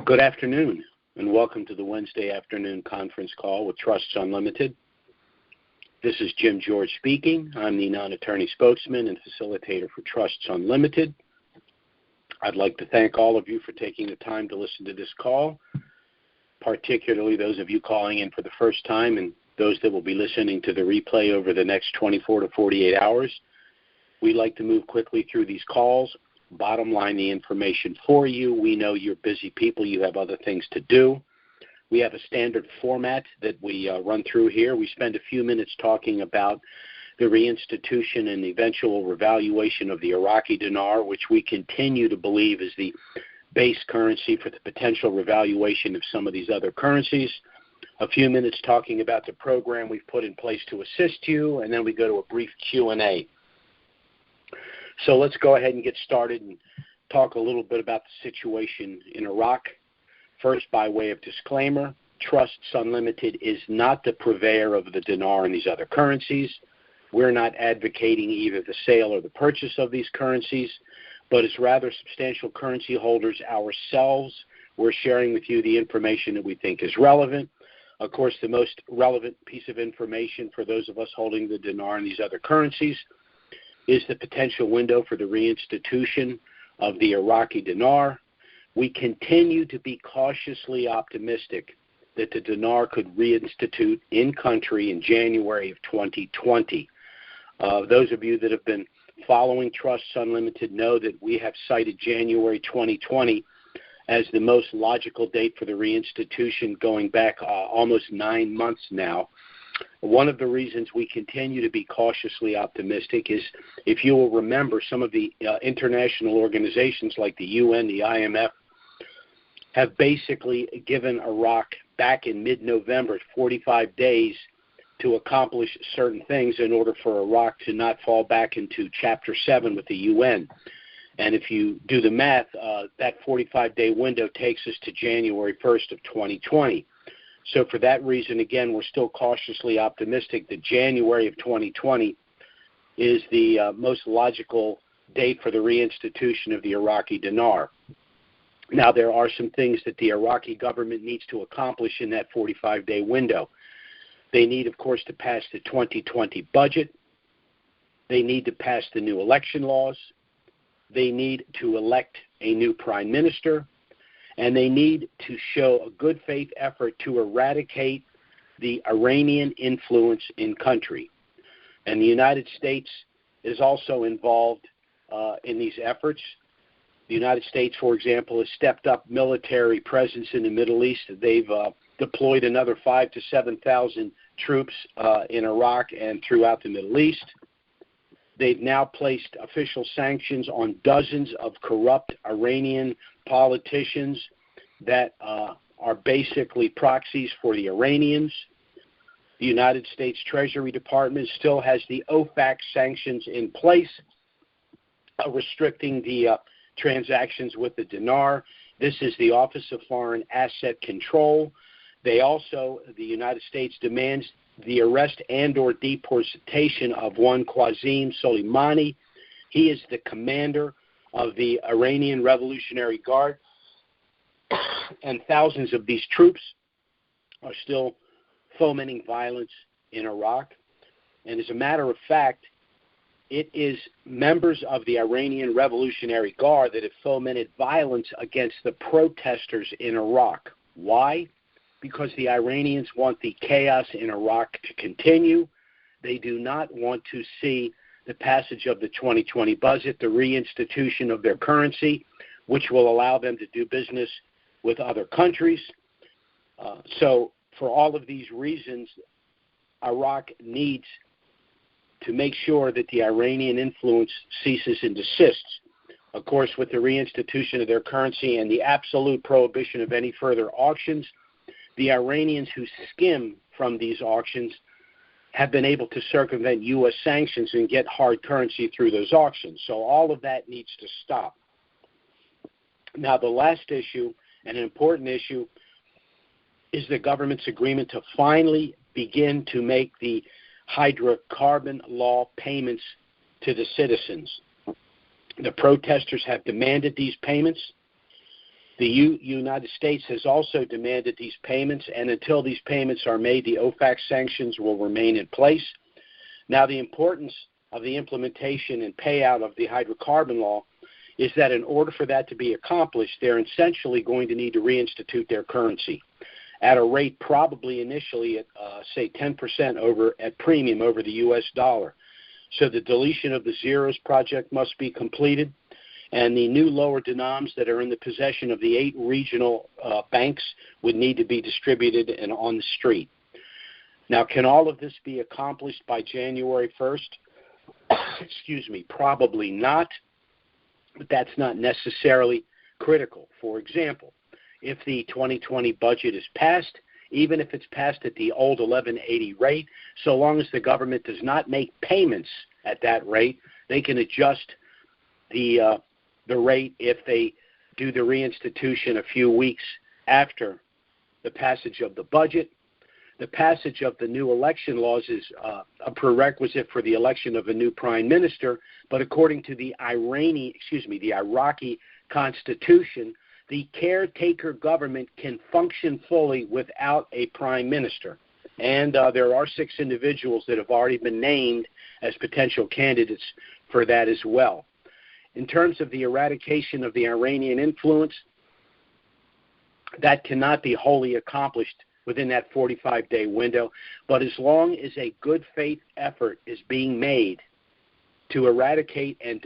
Good afternoon, and welcome to the Wednesday afternoon conference call with Trusts Unlimited. This is Jim George speaking. I'm the non-attorney spokesman and facilitator for Trusts Unlimited. I'd like to thank all of you for taking the time to listen to this call, particularly those of you calling in for the first time and those that will be listening to the replay over the next 24 to 48 hours. We like to move quickly through these calls. Bottom line, the information for you. We know you're busy people. You have other things to do. We have a standard format that we run through here. We spend a few minutes talking about the reinstitution and eventual revaluation of the Iraqi dinar, which we continue to believe is the base currency for the potential revaluation of some of these other currencies. A few minutes talking about the program we've put in place to assist you, and then we go to a brief Q&A. So let's go ahead and get started and talk a little bit about the situation in Iraq. First, by way of disclaimer, Trusts Unlimited is not the purveyor of the dinar and these other currencies. We're not advocating either the sale or the purchase of these currencies, but as rather substantial currency holders ourselves, we're sharing with you the information that we think is relevant. Of course, the most relevant piece of information for those of us holding the dinar and these other currencies is the potential window for the reinstitution of the Iraqi dinar. We continue to be cautiously optimistic that the dinar could reinstitute in country in January of 2020. Those of you that have been following Trusts Unlimited know that we have cited January 2020 as the most logical date for the reinstitution going back almost 9 months now. One of the reasons we continue to be cautiously optimistic is, if you will remember, some of the international organizations like the UN, the IMF, have basically given Iraq back in mid-November 45 days to accomplish certain things in order for Iraq to not fall back into Chapter 7 with the UN. And if you do the math, that 45-day window takes us to January 1st of 2020. So for that reason, again, we're still cautiously optimistic that January of 2020 is the most logical date for the reinstitution of the Iraqi dinar. Now, there are some things that the Iraqi government needs to accomplish in that 45-day window. They need, of course, to pass the 2020 budget. They need to pass the new election laws. They need to elect a new prime minister. And they need to show a good faith effort to eradicate the Iranian influence in country. And the United States is also involved in these efforts. The United States, for example, has stepped up military presence in the Middle East. They've deployed another 5,000 to 7,000 troops in Iraq and throughout the Middle East. They've now placed official sanctions on dozens of corrupt Iranian politicians that are basically proxies for the Iranians. The United States Treasury Department still has the OFAC sanctions in place, restricting the transactions with the dinar. This is the Office of Foreign Asset Control. The United States demands the arrest and or deportation of one Qasem Soleimani. He is the commander of the Iranian Revolutionary Guard, and thousands of these troops are still fomenting violence in Iraq. And as a matter of fact, it is members of the Iranian Revolutionary Guard that have fomented violence against the protesters in Iraq. Why? Because the Iranians want the chaos in Iraq to continue. They do not want to see the passage of the 2020 budget, the reinstitution of their currency, which will allow them to do business with other countries. So for all of these reasons, Iraq needs to make sure that the Iranian influence ceases and desists. Of course, with the reinstitution of their currency and the absolute prohibition of any further auctions, the Iranians who skim from these auctions have been able to circumvent U.S. sanctions and get hard currency through those auctions. So all of that needs to stop. Now, the last issue, and an important issue, is the government's agreement to finally begin to make the hydrocarbon law payments to the citizens. The protesters have demanded these payments. The United States has also demanded these payments, and until these payments are made, the OFAC sanctions will remain in place. Now, the importance of the implementation and payout of the hydrocarbon law is that in order for that to be accomplished, they're essentially going to need to reinstitute their currency at a rate probably initially at, say, 10% at premium over the U.S. dollar. So the deletion of the zeros project must be completed, and the new lower denoms that are in the possession of the 8 regional banks would need to be distributed and on the street. Now, can all of this be accomplished by January 1st? Excuse me, probably not, but that's not necessarily critical. For example, if the 2020 budget is passed, even if it's passed at the old 1180 rate, so long as the government does not make payments at that rate, they can adjust the rate if they do the reinstitution a few weeks after the passage of the budget. The passage of the new election laws is a prerequisite for the election of a new prime minister, but according to the Iraqi constitution, the caretaker government can function fully without a prime minister. And there are 6 individuals that have already been named as potential candidates for that as well. In terms of the eradication of the Iranian influence, that cannot be wholly accomplished within that 45-day window, but as long as a good faith effort is being made to eradicate and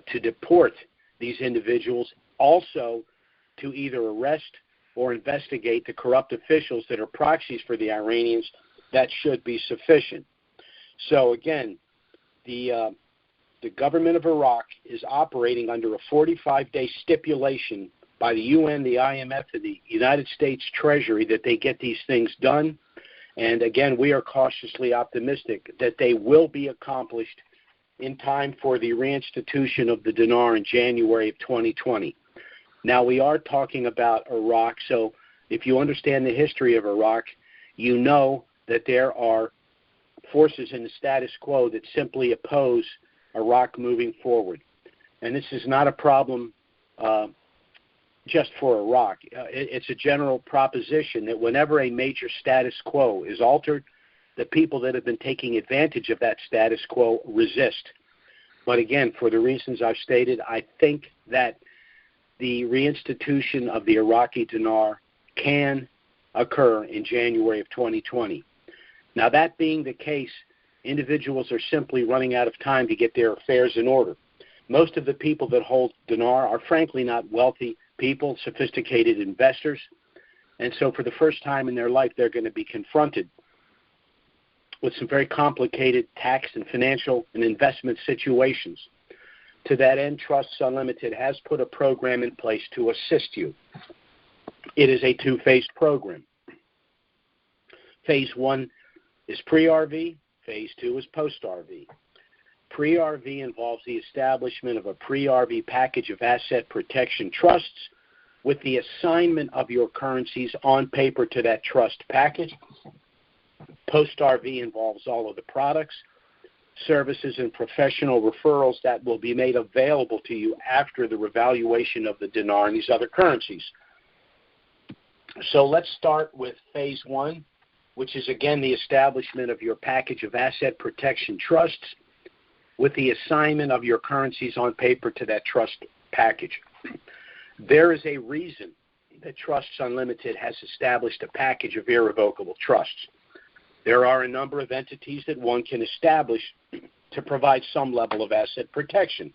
to deport these individuals, also to either arrest or investigate the corrupt officials that are proxies for the Iranians, that should be sufficient. So again, the government of Iraq is operating under a 45-day stipulation by the UN, the IMF, and the United States Treasury that they get these things done. And again, we are cautiously optimistic that they will be accomplished in time for the reinstitution of the dinar in January of 2020. Now, we are talking about Iraq, so if you understand the history of Iraq, you know that there are forces in the status quo that simply oppose Iraq moving forward. And this is not a problem just for Iraq. It's a general proposition that whenever a major status quo is altered, the people that have been taking advantage of that status quo resist. But again, for the reasons I've stated, I think that the reinstitution of the Iraqi dinar can occur in January of 2020. Now, that being the case, individuals are simply running out of time to get their affairs in order. Most of the people that hold dinar are frankly not wealthy people, sophisticated investors, and so for the first time in their life, they're going to be confronted with some very complicated tax and financial and investment situations. To that end, Trusts Unlimited has put a program in place to assist you. It is a 2-phase program. Phase 1 is pre-RV. Phase 2 is post-RV. Pre-RV involves the establishment of a pre-RV package of asset protection trusts with the assignment of your currencies on paper to that trust package. Post-RV involves all of the products, services, and professional referrals that will be made available to you after the revaluation of the dinar and these other currencies. So let's start with Phase 1, which is, again, the establishment of your package of asset protection trusts with the assignment of your currencies on paper to that trust package. There is a reason that Trusts Unlimited has established a package of irrevocable trusts. There are a number of entities that one can establish to provide some level of asset protection.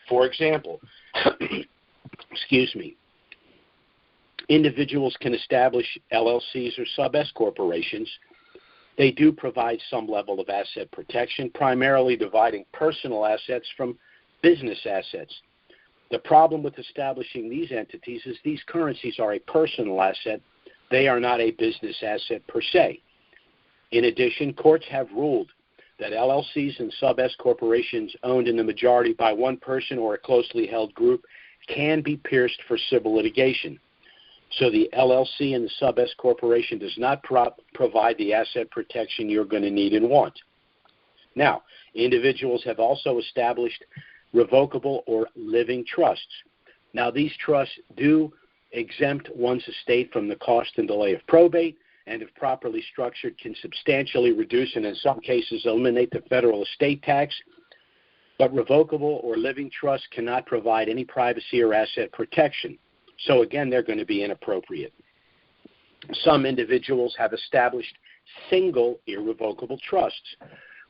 For example, individuals can establish LLCs or sub-S corporations. They do provide some level of asset protection, primarily dividing personal assets from business assets. The problem with establishing these entities is these currencies are a personal asset. They are not a business asset per se. In addition, courts have ruled that LLCs and sub-S corporations owned in the majority by one person or a closely held group can be pierced for civil litigation. So the LLC and the sub-S corporation does not provide the asset protection you're going to need and want. Now, individuals have also established revocable or living trusts. Now, these trusts do exempt one's estate from the cost and delay of probate, and if properly structured, can substantially reduce and in some cases eliminate the federal estate tax. But revocable or living trusts cannot provide any privacy or asset protection. So again, they're going to be inappropriate. Some individuals have established single irrevocable trusts,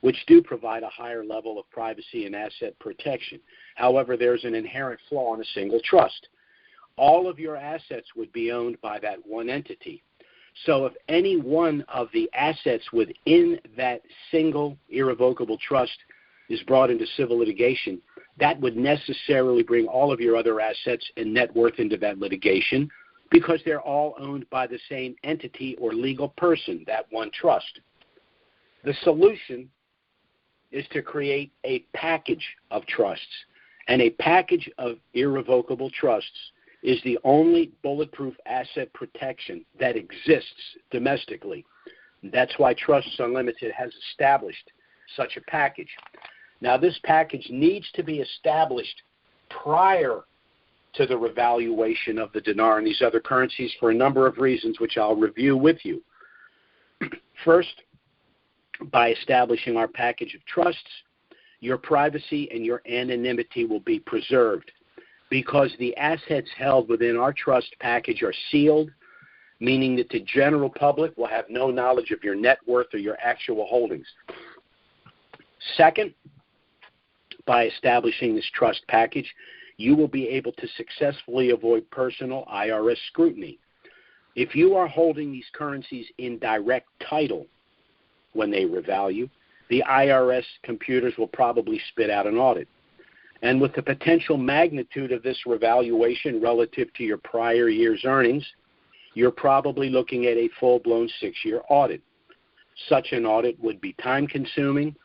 which do provide a higher level of privacy and asset protection. However, there's an inherent flaw in a single trust. All of your assets would be owned by that one entity. So if any one of the assets within that single irrevocable trust is brought into civil litigation, that would necessarily bring all of your other assets and net worth into that litigation because they're all owned by the same entity or legal person, that one trust. The solution is to create a package of trusts, and a package of irrevocable trusts is the only bulletproof asset protection that exists domestically. That's why Trusts Unlimited has established such a package. Now, this package needs to be established prior to the revaluation of the dinar and these other currencies for a number of reasons, which I'll review with you. First, by establishing our package of trusts, your privacy and your anonymity will be preserved because the assets held within our trust package are sealed, meaning that the general public will have no knowledge of your net worth or your actual holdings. Second, by establishing this trust package, you will be able to successfully avoid personal IRS scrutiny. If you are holding these currencies in direct title when they revalue, the IRS computers will probably spit out an audit. And with the potential magnitude of this revaluation relative to your prior year's earnings, you're probably looking at a full-blown 6-year audit. Such an audit would be time-consuming.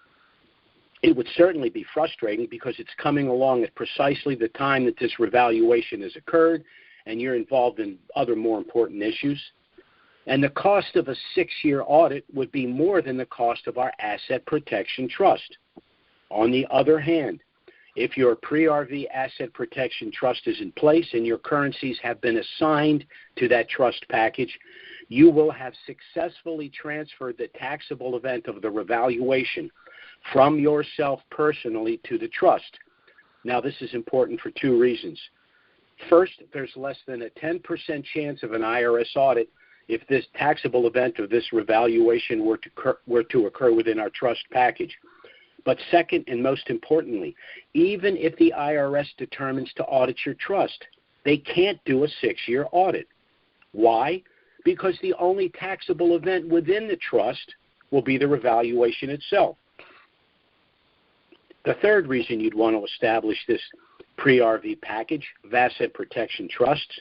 It would certainly be frustrating because it's coming along at precisely the time that this revaluation has occurred and you're involved in other more important issues. And the cost of a 6-year audit would be more than the cost of our asset protection trust. On the other hand, if your pre-RV asset protection trust is in place and your currencies have been assigned to that trust package, you will have successfully transferred the taxable event of the revaluation from yourself personally to the trust. Now, this is important for 2 reasons. First, there's less than a 10% chance of an IRS audit if this taxable event of this revaluation were to occur within our trust package. But second, and most importantly, even if the IRS determines to audit your trust, they can't do a 6-year audit. Why? Because the only taxable event within the trust will be the revaluation itself. The third reason you'd want to establish this pre-RV package of asset protection trusts,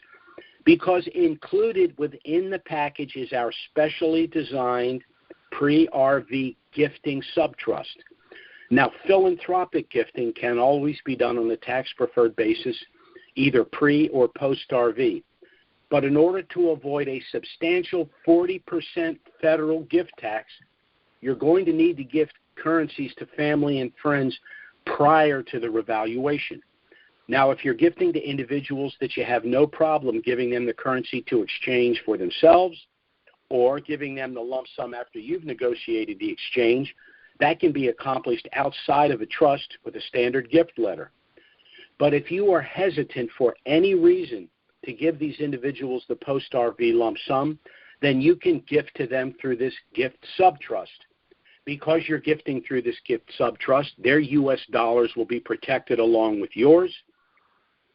because included within the package is our specially designed pre-RV gifting subtrust. Now, philanthropic gifting can always be done on a tax-preferred basis, either pre- or post-RV. But in order to avoid a substantial 40% federal gift tax, you're going to need to gift currencies to family and friends prior to the revaluation. Now, if you're gifting to individuals that you have no problem giving them the currency to exchange for themselves or giving them the lump sum after you've negotiated the exchange, that can be accomplished outside of a trust with a standard gift letter. But if you are hesitant for any reason to give these individuals the post-RV lump sum, then you can gift to them through this gift subtrust. Because you're gifting through this gift subtrust, their U.S. dollars will be protected along with yours.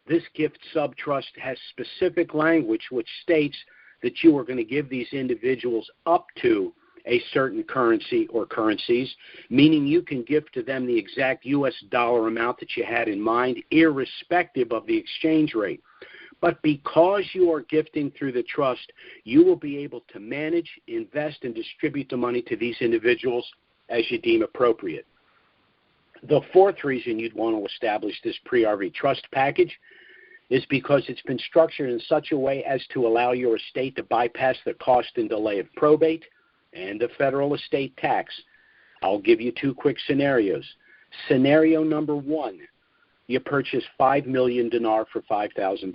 This gift subtrust has specific language which states that you are going to give these individuals up to a certain currency or currencies, meaning you can gift to them the exact U.S. dollar amount that you had in mind, irrespective of the exchange rate. But because you are gifting through the trust, you will be able to manage, invest, and distribute the money to these individuals as you deem appropriate. The fourth reason you'd want to establish this pre-RV trust package is because it's been structured in such a way as to allow your estate to bypass the cost and delay of probate and the federal estate tax. I'll give you 2 quick scenarios. Scenario number 1, you purchase 5 million dinar for $5,000.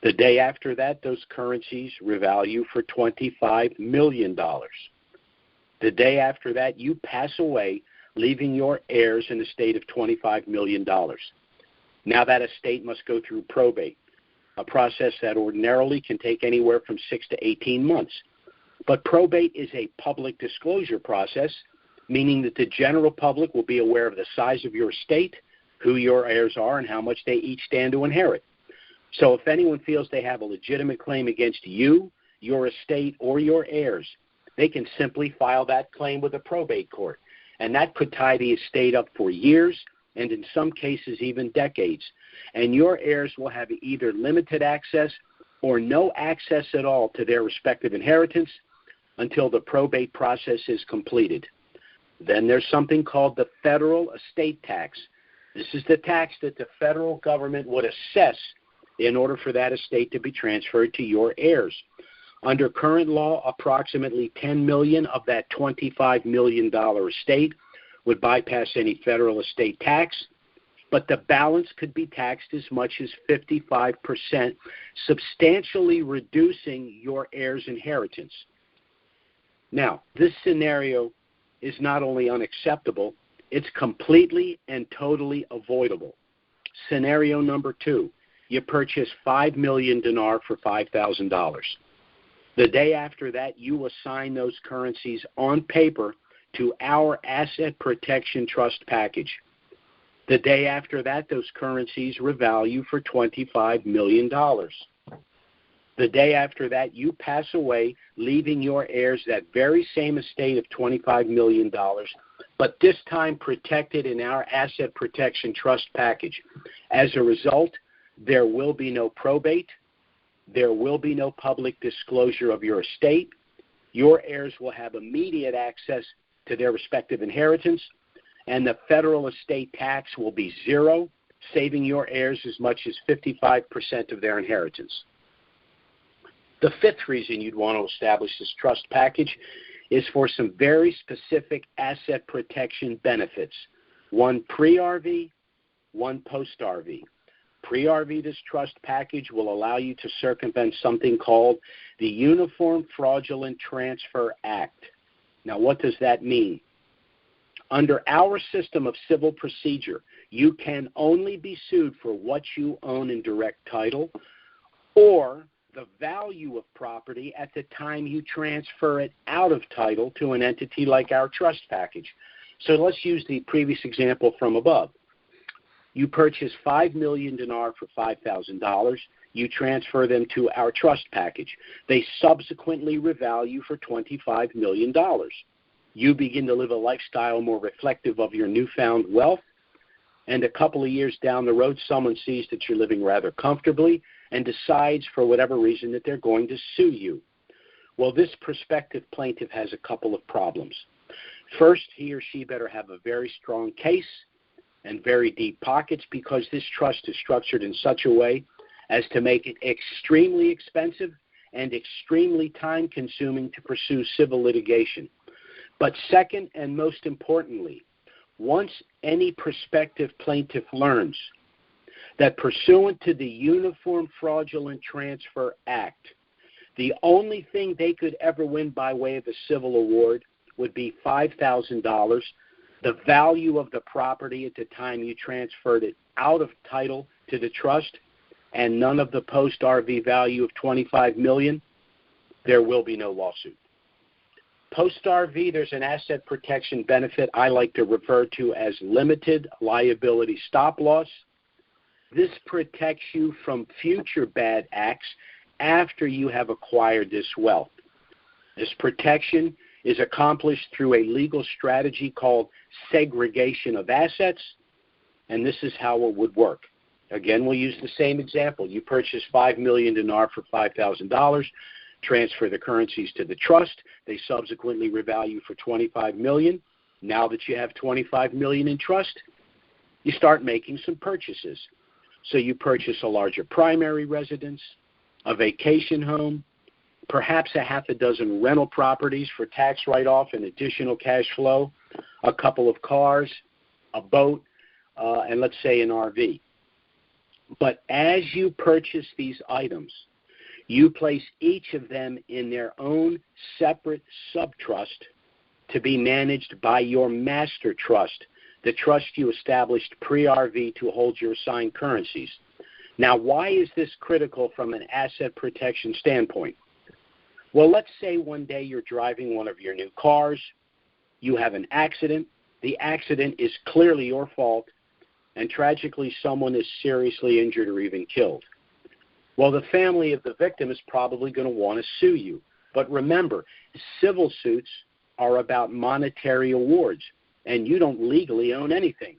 The day after that, those currencies revalue for $25 million. The day after that, you pass away, leaving your heirs in a state of $25 million. Now that estate must go through probate, a process that ordinarily can take anywhere from 6 to 18 months. But probate is a public disclosure process, meaning that the general public will be aware of the size of your estate, who your heirs are, and how much they each stand to inherit. So if anyone feels they have a legitimate claim against you, your estate, or your heirs, they can simply file that claim with a probate court. And that could tie the estate up for years, and in some cases even decades. And your heirs will have either limited access or no access at all to their respective inheritance until the probate process is completed. Then there's something called the federal estate tax. This is the tax that the federal government would assess in order for that estate to be transferred to your heirs. Under current law, approximately $10 million of that $25 million estate would bypass any federal estate tax, but the balance could be taxed as much as 55%, substantially reducing your heirs' inheritance. Now, this scenario is not only unacceptable, it's completely and totally avoidable. Scenario number 2, you purchase 5 million dinar for $5,000. The day after that, you assign those currencies on paper to our asset protection trust package. The day after that, those currencies revalue for $25 million. The day after that, you pass away, leaving your heirs that very same estate of $25 million, but this time protected in our asset protection trust package. As a result, there will be no probate. There will be no public disclosure of your estate. Your heirs will have immediate access to their respective inheritance, and the federal estate tax will be zero, saving your heirs as much as 55% of their inheritance. The fifth reason you'd want to establish this trust package is for some very specific asset protection benefits, one pre-RV, one post-RV. Pre-RV, this trust package will allow you to circumvent something called the Uniform Fraudulent Transfer Act. Now, what does that mean? Under our system of civil procedure, you can only be sued for what you own in direct title or the value of property at the time you transfer it out of title to an entity like our trust package. So let's use the previous example from above. You purchase 5 million dinar for $5,000. You transfer them to our trust package. They subsequently revalue for $25 million. You begin to live a lifestyle more reflective of your newfound wealth, and a couple of years down the road, someone sees that you're living rather comfortably and decides for whatever reason that they're going to sue you. Well, this prospective plaintiff has a couple of problems. First, he or she better have a very strong case and very deep pockets, because this trust is structured in such a way as to make it extremely expensive and extremely time-consuming to pursue civil litigation. But second, and most importantly, once any prospective plaintiff learns that pursuant to the Uniform Fraudulent Transfer Act, the only thing they could ever win by way of a civil award would be $5,000, the value of the property at the time you transferred it out of title to the trust, and none of the post-RV value of $25 million, there will be no lawsuit. Post-RV, there's an asset protection benefit I like to refer to as limited liability stop-loss. This protects you from future bad acts after you have acquired this wealth. This protection is accomplished through a legal strategy called segregation of assets, and this is how it would work. Again, we'll use the same example. You purchase 5 million dinar for $5,000, transfer the currencies to the trust. They subsequently revalue for $25 million. Now that you have $25 million in trust, you start making some purchases. So you purchase a larger primary residence, a vacation home, perhaps a half a dozen rental properties for tax write-off and additional cash flow, a couple of cars, a boat, and let's say an RV. But as you purchase these items, you place each of them in their own separate subtrust to be managed by your master trust, the trust you established pre-RV to hold your assigned currencies. Now, why is this critical from an asset protection standpoint? Well, let's say one day you're driving one of your new cars, you have an accident, the accident is clearly your fault, and tragically someone is seriously injured or even killed. Well, the family of the victim is probably going to want to sue you. But remember, civil suits are about monetary awards, and you don't legally own anything.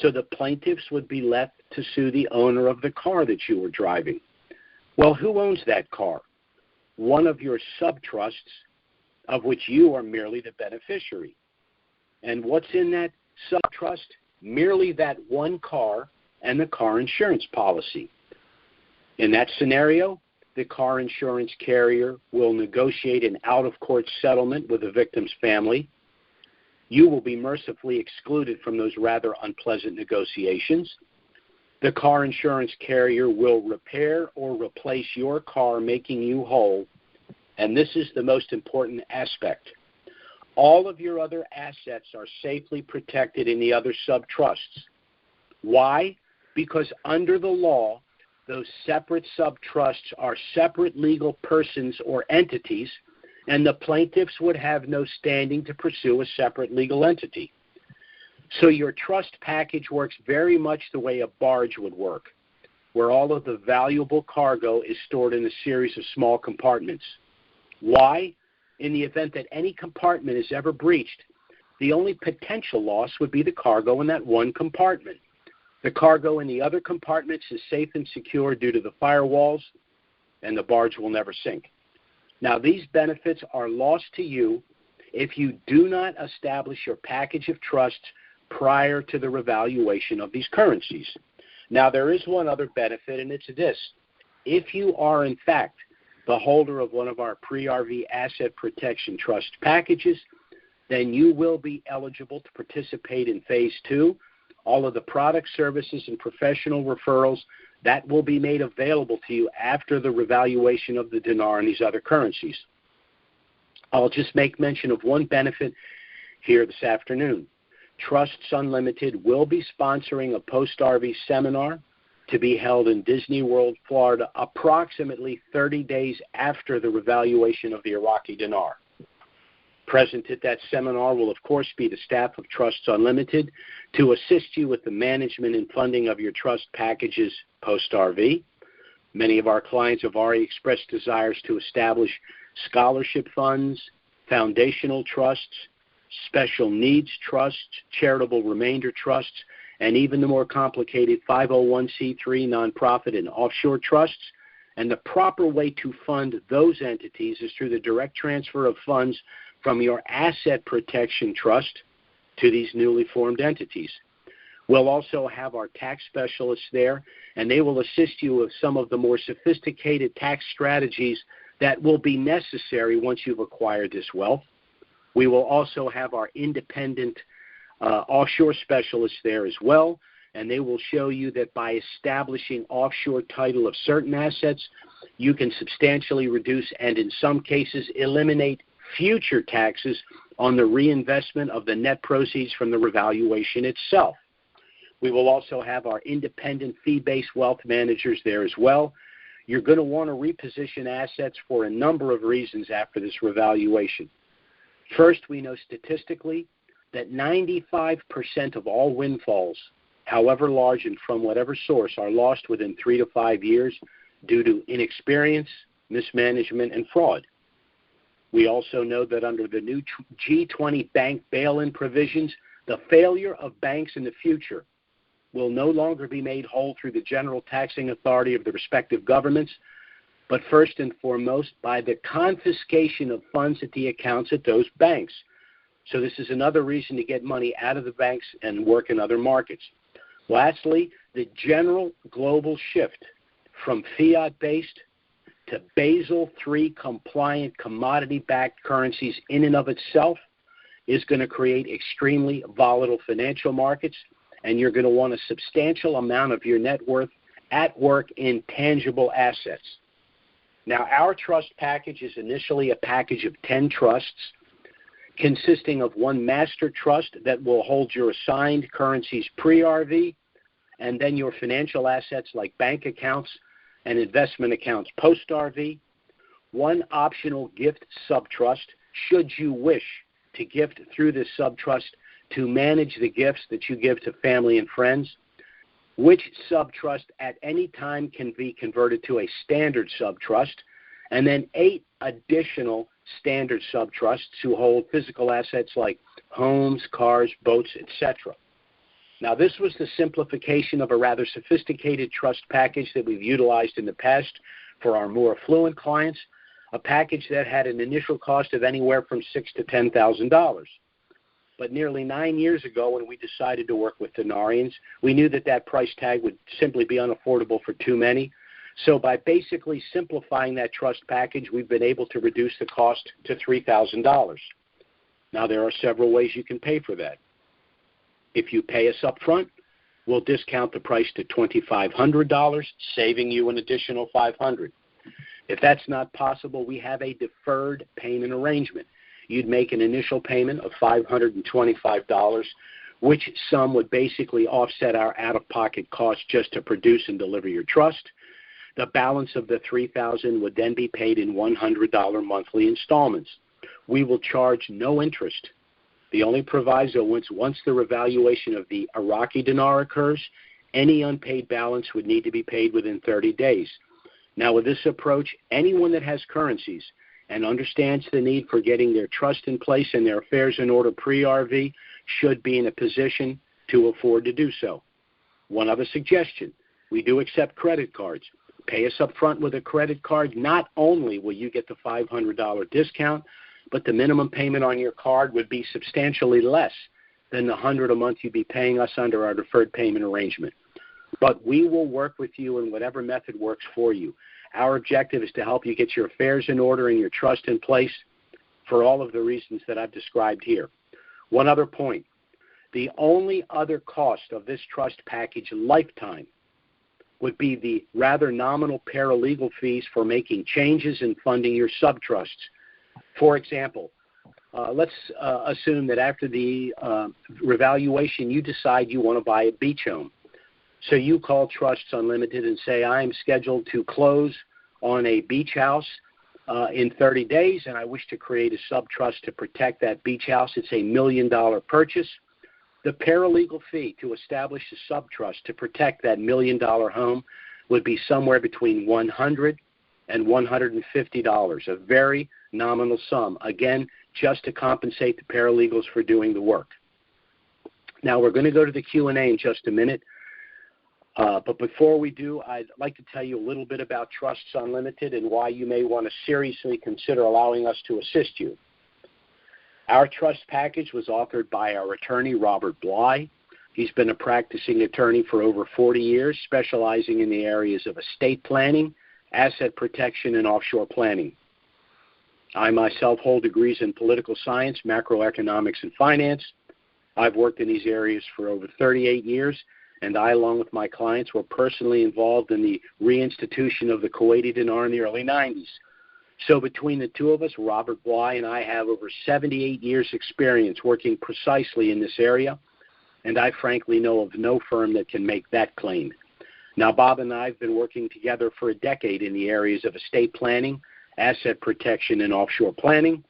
So the plaintiffs would be left to sue the owner of the car that you were driving. Well, who owns that car? One of your subtrusts, of which you are merely the beneficiary. And what's in that subtrust? Merely that one car and the car insurance policy. In that scenario, the car insurance carrier will negotiate an out-of-court settlement with the victim's family. You will be mercifully excluded from those rather unpleasant negotiations. The car insurance carrier will repair or replace your car, making you whole. And this is the most important aspect. All of your other assets are safely protected in the other subtrusts. Why? Because under the law, those separate subtrusts are separate legal persons or entities, and the plaintiffs would have no standing to pursue a separate legal entity. So your trust package works very much the way a barge would work, where all of the valuable cargo is stored in a series of small compartments. Why? In the event that any compartment is ever breached, the only potential loss would be the cargo in that one compartment. The cargo in the other compartments is safe and secure due to the firewalls, and the barge will never sink. Now, these benefits are lost to you if you do not establish your package of trusts prior to the revaluation of these currencies. Now, there is one other benefit, and it's this. If you are, in fact, the holder of one of our pre-RV asset protection trust packages, then you will be eligible to participate in Phase 2. All of the product, services, and professional referrals, that will be made available to you after the revaluation of the dinar and these other currencies. I'll just make mention of one benefit here this afternoon. Trusts Unlimited will be sponsoring a post-RV seminar to be held in Disney World, Florida, approximately 30 days after the revaluation of the Iraqi dinar. Present at that seminar will, of course, be the staff of Trusts Unlimited to assist you with the management and funding of your trust packages post-RV. Many of our clients have already expressed desires to establish scholarship funds, foundational trusts, special needs trusts, charitable remainder trusts, and even the more complicated 501c3 nonprofit and offshore trusts. And the proper way to fund those entities is through the direct transfer of funds from your asset protection trust to these newly formed entities. We'll also have our tax specialists there, and they will assist you with some of the more sophisticated tax strategies that will be necessary once you've acquired this wealth. We will also have our independent offshore specialists there as well, and they will show you that by establishing offshore title of certain assets, you can substantially reduce and in some cases eliminate future taxes on the reinvestment of the net proceeds from the revaluation itself. We will also have our independent fee-based wealth managers there as well. You're going to want to reposition assets for a number of reasons after this revaluation. First, we know statistically that 95% of all windfalls, however large and from whatever source, are lost within 3 to 5 years due to inexperience, mismanagement, and fraud. We also know that under the new G20 bank bail-in provisions, the failure of banks in the future will no longer be made whole through the general taxing authority of the respective governments, but first and foremost by the confiscation of funds at the accounts at those banks. So this is another reason to get money out of the banks and work in other markets. Lastly, the general global shift from fiat-based to Basel III compliant commodity-backed currencies in and of itself is going to create extremely volatile financial markets, and you're going to want a substantial amount of your net worth at work intangible assets. Now, our trust package is initially a package of 10 trusts consisting of one master trust that will hold your assigned currencies pre-RV, and then your financial assets like bank accounts and investment accounts post-RV, one optional gift subtrust should you wish to gift through this subtrust to manage the gifts that you give to family and friends, which subtrust at any time can be converted to a standard subtrust, and then 8 additional standard subtrusts to hold physical assets like homes, cars, boats, etc. Now, this was the simplification of a rather sophisticated trust package that we've utilized in the past for our more affluent clients, a package that had an initial cost of anywhere from $6,000 to $10,000. But nearly 9 years ago, when we decided to work with Dinarians, we knew that that price tag would simply be unaffordable for too many. So by basically simplifying that trust package, we've been able to reduce the cost to $3,000. Now, there are several ways you can pay for that. If you pay us up front, we'll discount the price to $2,500, saving you an additional $500. If that's not possible, we have a deferred payment arrangement. You'd make an initial payment of $525, which sum would basically offset our out-of-pocket costs just to produce and deliver your trust. The balance of the $3,000 would then be paid in $100 monthly installments. We will charge no interest. The only proviso, once the revaluation of the Iraqi dinar occurs, any unpaid balance would need to be paid within 30 days. Now, with this approach, anyone that has currencies and understands the need for getting their trust in place and their affairs in order pre-RV should be in a position to afford to do so. One other suggestion, we do accept credit cards. Pay us up front with a credit card. Not only will you get the $500 discount, but the minimum payment on your card would be substantially less than the $100 a month you'd be paying us under our deferred payment arrangement. But we will work with you in whatever method works for you. Our objective is to help you get your affairs in order and your trust in place for all of the reasons that I've described here. One other point. The only other cost of this trust package lifetime would be the rather nominal paralegal fees for making changes in funding your subtrusts. For example, let's assume that after the revaluation, you decide you want to buy a beach home. So you call Trusts Unlimited and say, I am scheduled to close on a beach house in 30 days, and I wish to create a subtrust to protect that beach house. It's $1 million purchase. The paralegal fee to establish a subtrust to protect that $1 million home would be somewhere between $100 and $150, a very nominal sum, again, just to compensate the paralegals for doing the work. Now, we're going to go to the Q&A in just a minute. But before we do, I'd like to tell you a little bit about Trusts Unlimited and why you may want to seriously consider allowing us to assist you. Our trust package was authored by our attorney, Robert Bly. He's been a practicing attorney for over 40 years, specializing in the areas of estate planning, asset protection, and offshore planning. I myself hold degrees in political science, macroeconomics, and finance. I've worked in these areas for over 38 years, and I, along with my clients, were personally involved in the reinstitution of the Kuwaiti dinar in the early 90s. So between the two of us, Robert Bly and I have over 78 years' experience working precisely in this area, and I frankly know of no firm that can make that claim. Now, Bob and I have been working together for a decade in the areas of estate planning, asset protection, and offshore planning.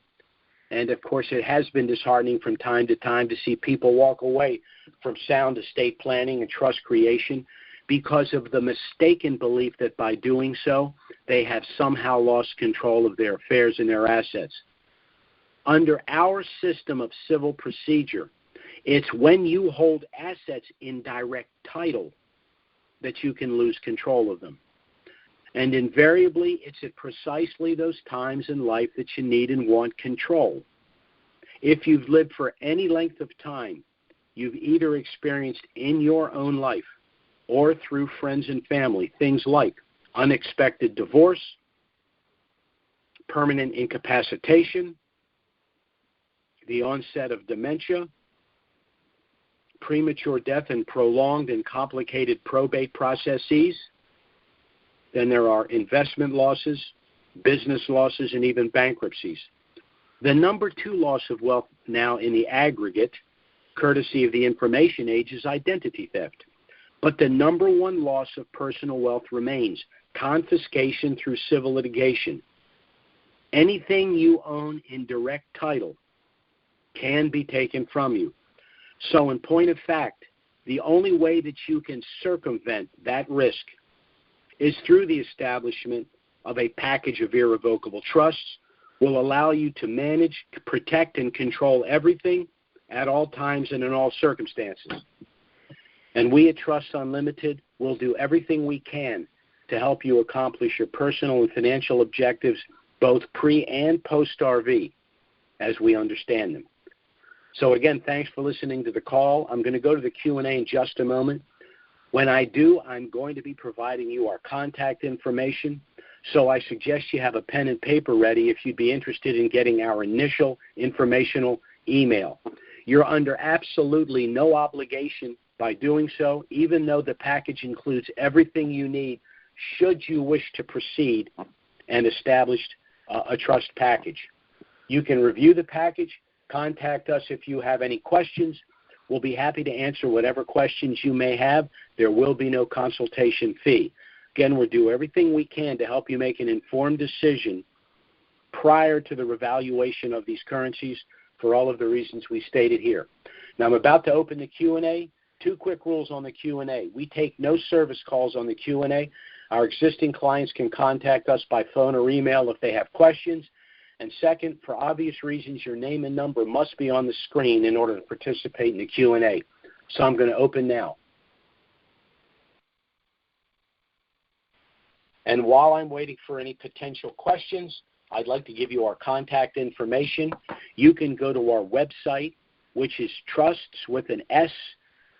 And, of course, it has been disheartening from time to time to see people walk away from sound estate planning and trust creation because of the mistaken belief that by doing so, they have somehow lost control of their affairs and their assets. Under our system of civil procedure, it's when you hold assets in direct title that you can lose control of them. And invariably, it's at precisely those times in life that you need and want control. If you've lived for any length of time, you've either experienced in your own life or through friends and family things like unexpected divorce, permanent incapacitation, the onset of dementia, premature death and prolonged and complicated probate processes, then there are investment losses, business losses, and even bankruptcies. The number 2 loss of wealth now in the aggregate, courtesy of the information age, is identity theft. But the number 1 loss of personal wealth remains confiscation through civil litigation. Anything you own in direct title can be taken from you. So in point of fact, the only way that you can circumvent that risk is through the establishment of a package of irrevocable trusts will allow you to manage, protect, and control everything at all times and in all circumstances. And we at Trusts Unlimited will do everything we can to help you accomplish your personal and financial objectives, both pre- and post-RV, as we understand them. So again, thanks for listening to the call. I'm going to go to the Q&A in just a moment. When I do, I'm going to be providing you our contact information. So I suggest you have a pen and paper ready if you'd be interested in getting our initial informational email. You're under absolutely no obligation by doing so, even though the package includes everything you need should you wish to proceed and establish a trust package. You can review the package, contact us if you have any questions. We'll be happy to answer whatever questions you may have. There will be no consultation fee. Again, we'll do everything we can to help you make an informed decision prior to the revaluation of these currencies for all of the reasons we stated here. Now, I'm about to open the Q&A. 2 quick rules on the Q&A. We take no service calls on the Q&A. Our existing clients can contact us by phone or email if they have questions. And second, for obvious reasons, your name and number must be on the screen in order to participate in the Q&A. So I'm going to open now. And while I'm waiting for any potential questions, I'd like to give you our contact information. You can go to our website, which is trusts with an S,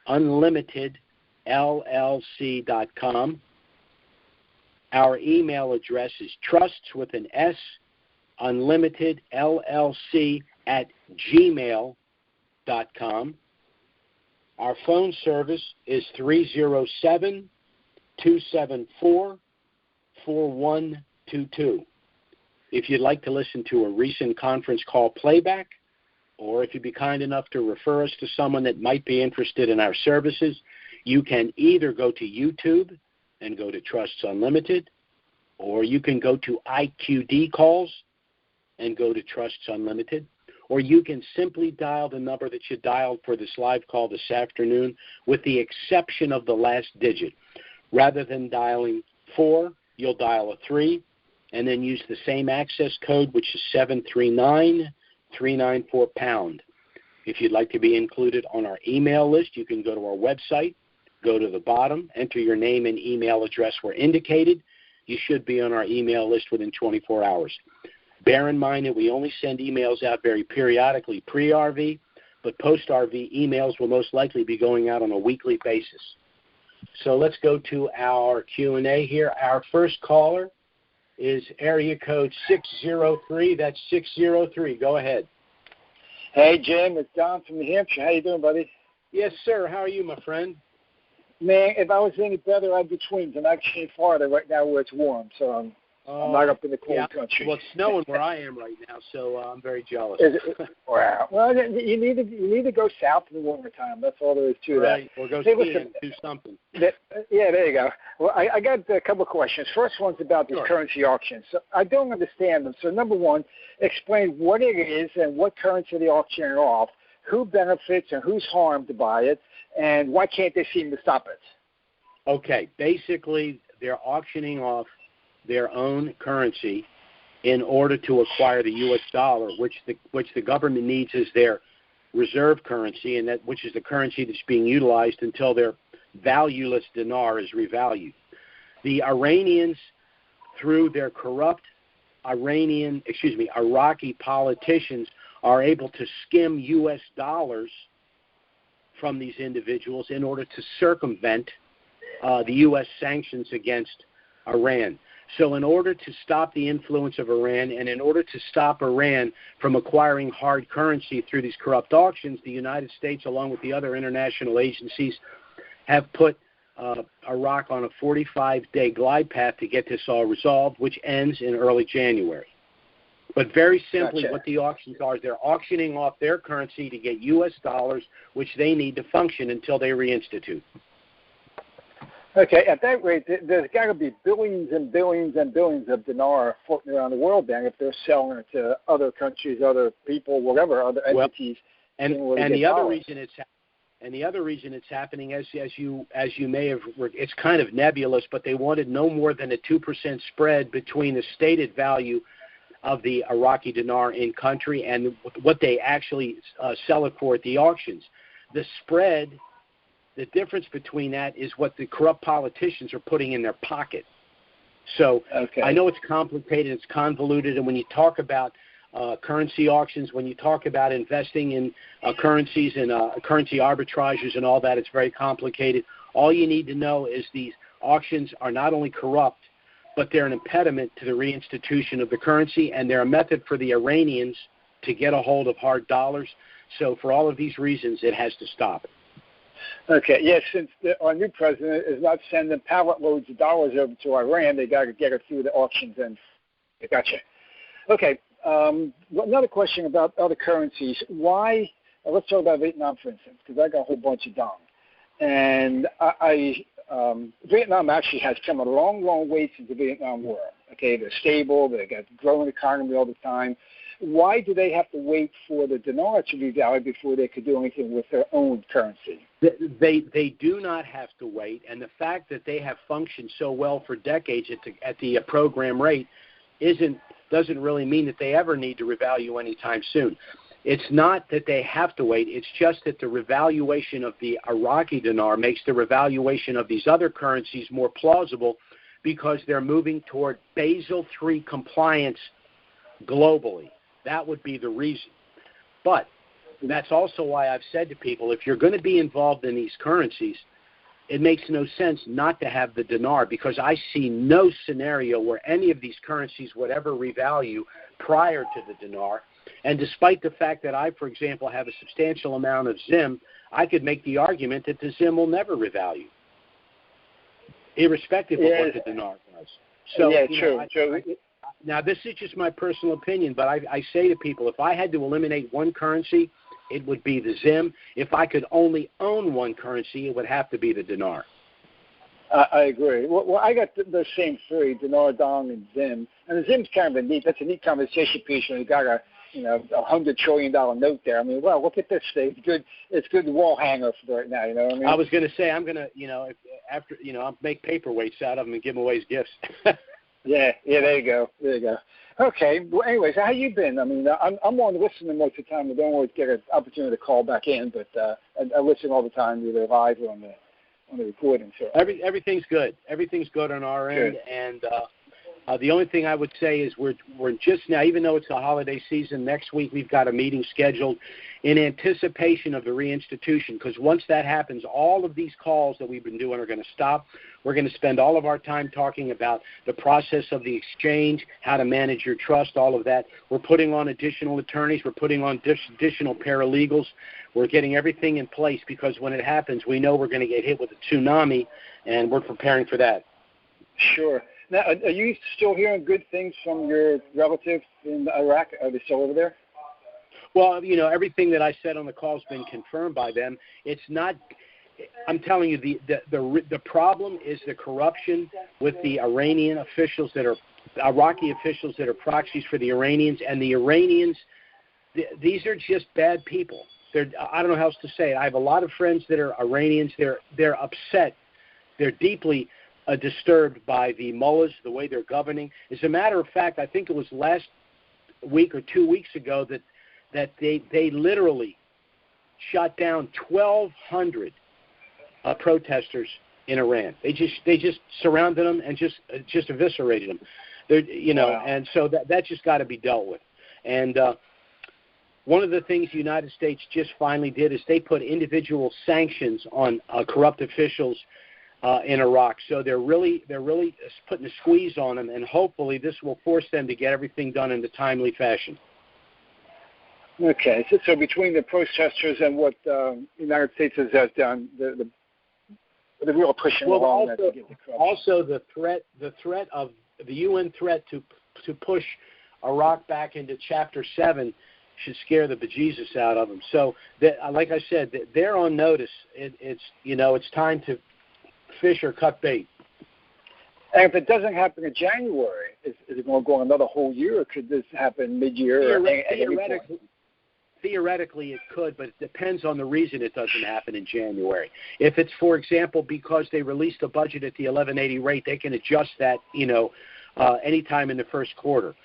unlimitedllc.com. Our email address is trusts with an S, unlimitedllc@gmail.com. Our phone service is 307-274-4122. If you'd like to listen to a recent conference call playback, or if you'd be kind enough to refer us to someone that might be interested in our services, you can either go to YouTube and go to Trusts Unlimited, or you can go to IQD calls and go to Trusts Unlimited, or you can simply dial the number that you dialed for this live call this afternoon with the exception of the last digit. Rather than dialing 4, you'll dial a 3 and then use the same access code, which is 739-394-pound. If you'd like to be included on our email list, you can go to our website, go to the bottom, enter your name and email address where indicated. You should be on our email list within 24 hours. Bear in mind that we only send emails out very periodically pre-RV, but post-RV emails will most likely be going out on a weekly basis. So let's go to our Q&A here. Our first caller is area code 603. That's 603. Go ahead. Hey, Jim. It's Don from New Hampshire. How you doing, buddy? Yes, sir. How are you, my friend? Man, if I was any better, I'd be twins. I'm actually in Florida right now where it's warm, so I'm not up in the cold country. Well, it's snowing where I am right now, so I'm very jealous. Wow. Well, you need to go south in the winter time. That's all there is to that. Right, or go skiing and do something. Yeah, there you go. Well, I got a couple of questions. First one's about these currency auctions. So I don't understand them. So number one, explain what it is and what currency they're auctioning off, who benefits and who's harmed by it, and why can't they seem to stop it? Okay. Basically, they're auctioning off their own currency in order to acquire the U.S. dollar, which the government needs as their reserve currency, and which is the currency that's being utilized until their valueless dinar is revalued. The Iranians, through their corrupt Iraqi politicians, are able to skim U.S. dollars from these individuals in order to circumvent the U.S. sanctions against Iran. So in order to stop the influence of Iran and in order to stop Iran from acquiring hard currency through these corrupt auctions, the United States, along with the other international agencies, have put Iraq on a 45-day glide path to get this all resolved, which ends in early January. But very simply, Gotcha. what the auctions are, they're auctioning off their currency to get U.S. dollars, which they need to function until they reinstitute. Okay, at that rate, there's got to be billions and billions and billions of dinar floating around the world then if they're selling it to other countries, other people, whatever, other entities. And the other reason it's happening, as you may have, it's kind of nebulous, but they wanted no more than a 2% spread between the stated value of the Iraqi dinar in country and what they actually sell it for at the auctions. The spread, the difference between that is what the corrupt politicians are putting in their pocket. So okay. I know it's complicated, it's convoluted, and when you talk about currency auctions, when you talk about investing in currencies and currency arbitrages and all that, it's very complicated. All you need to know is these auctions are not only corrupt, but they're an impediment to the reinstitution of the currency, and they're a method for the Iranians to get a hold of hard dollars. So for all of these reasons, it has to stop. Okay, yes, since our new president is not sending pallet loads of dollars over to Iran, they got to get it through the auctions. And gotcha. Okay, another question about other currencies. Why? Let's talk about Vietnam, for instance, because I got a whole bunch of dong. And Vietnam actually has come a long, long way since the Vietnam War. Okay, they're stable, they got a growing economy all the time. Why do they have to wait for the dinar to be valued before they could do anything with their own currency? They do not have to wait, and the fact that they have functioned so well for decades at the program rate doesn't really mean that they ever need to revalue anytime soon. It's not that they have to wait. It's just that the revaluation of the Iraqi dinar makes the revaluation of these other currencies more plausible because they're moving toward Basel III compliance globally. That would be the reason. But that's also why I've said to people, if you're going to be involved in these currencies, it makes no sense not to have the dinar, because I see no scenario where any of these currencies would ever revalue prior to the dinar. And despite the fact that I, for example, have a substantial amount of ZIM, I could make the argument that the ZIM will never revalue, irrespective of what the dinar does. So, true. Now, this is just my personal opinion, but I say to people, if I had to eliminate one currency, it would be the ZIM. If I could only own one currency, it would have to be the dinar. I agree. Well, I got the same three, dinar, dong, and ZIM. And the ZIM's kind of that's a neat conversation piece when you got a $100 trillion note there. I mean, well, look at this thing. It's good wall hanger for right now. You know what I mean? I was going to say I'm going to, I'll make paperweights out of them and give them away as gifts. Yeah, there you go. Okay. Well, anyways, how you been? I mean, I'm on listening most of the time. I don't always get an opportunity to call back in, but I listen all the time, either live or on the recording. So everything's good. Everything's good on our end, and the only thing I would say is we're just now, even though it's the holiday season, next week we've got a meeting scheduled in anticipation of the reinstitution, because once that happens, all of these calls that we've been doing are going to stop. We're going to spend all of our time talking about the process of the exchange, how to manage your trust, all of that. We're putting on additional attorneys. We're putting on additional paralegals. We're getting everything in place, because when it happens, we know we're going to get hit with a tsunami, and we're preparing for that. Sure. Now, are you still hearing good things from your relatives in Iraq? Are they still over there? Well, everything that I said on the call has been confirmed by them. It's not. I'm telling you, the problem is the corruption with the Iranian officials Iraqi officials that are proxies for the Iranians, and the Iranians. These are just bad people. I don't know how else to say it. I have a lot of friends that are Iranians. They're upset. They're deeply disturbed by the mullahs, the way they're governing. As a matter of fact, I think it was last week or 2 weeks ago that they literally shot down 1,200 protesters in Iran. They just surrounded them and just eviscerated them. Wow. And so that just got to be dealt with. And one of the things the United States just finally did is they put individual sanctions on corrupt officials in Iraq. So they're really putting a squeeze on them, and hopefully this will force them to get everything done in a timely fashion. Okay, so between the protesters and what the United States has done, they're really pushing along that to get the corruption. Also, the threat of the UN threat to push Iraq back into Chapter 7 should scare the bejesus out of them. So, like I said, they're on notice. It's time to fish or cut bait. And if it doesn't happen in January, is it going to go another whole year, or could this happen mid-year? Theoretically, it could, but it depends on the reason it doesn't happen in January. If it's, for example, because they released a budget at the 1180 rate, they can adjust that, anytime in the first quarter.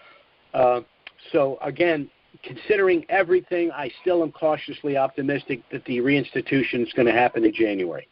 So, again, considering everything, I still am cautiously optimistic that the reinstitution is going to happen in January.